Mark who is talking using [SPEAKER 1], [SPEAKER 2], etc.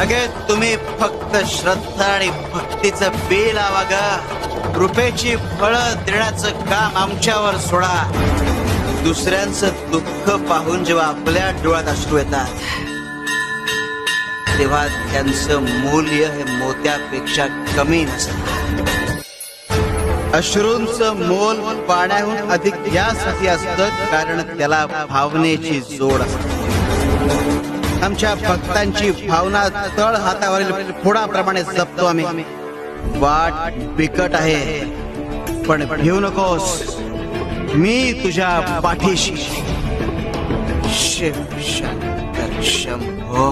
[SPEAKER 1] अगे तुम्ही फक्त श्रद्धा आणि भक्तीचं बे लावा ग. कृपेची फळं देण्याचं काम आमच्यावर सोडा. दुसऱ्यांचं दुःख पाहून जेव्हा आपल्या डोळ्यात अश्रू येतात तेव्हा त्यांचं मूल्य हे मोत्यापेक्षा कमी नसतं. अश्रूंचं मोल पाण्याहून अधिक यासाठी असतं कारण त्याला भावनेची जोड असते. आमच्या भक्तांची भावना तळ हातावरील फोडाप्रमाणे जपतो आम्ही. वाट बिकट आहे पण भिवू नकोस, मी तुझ्या पाठीशी. शिव शंकर शंभो.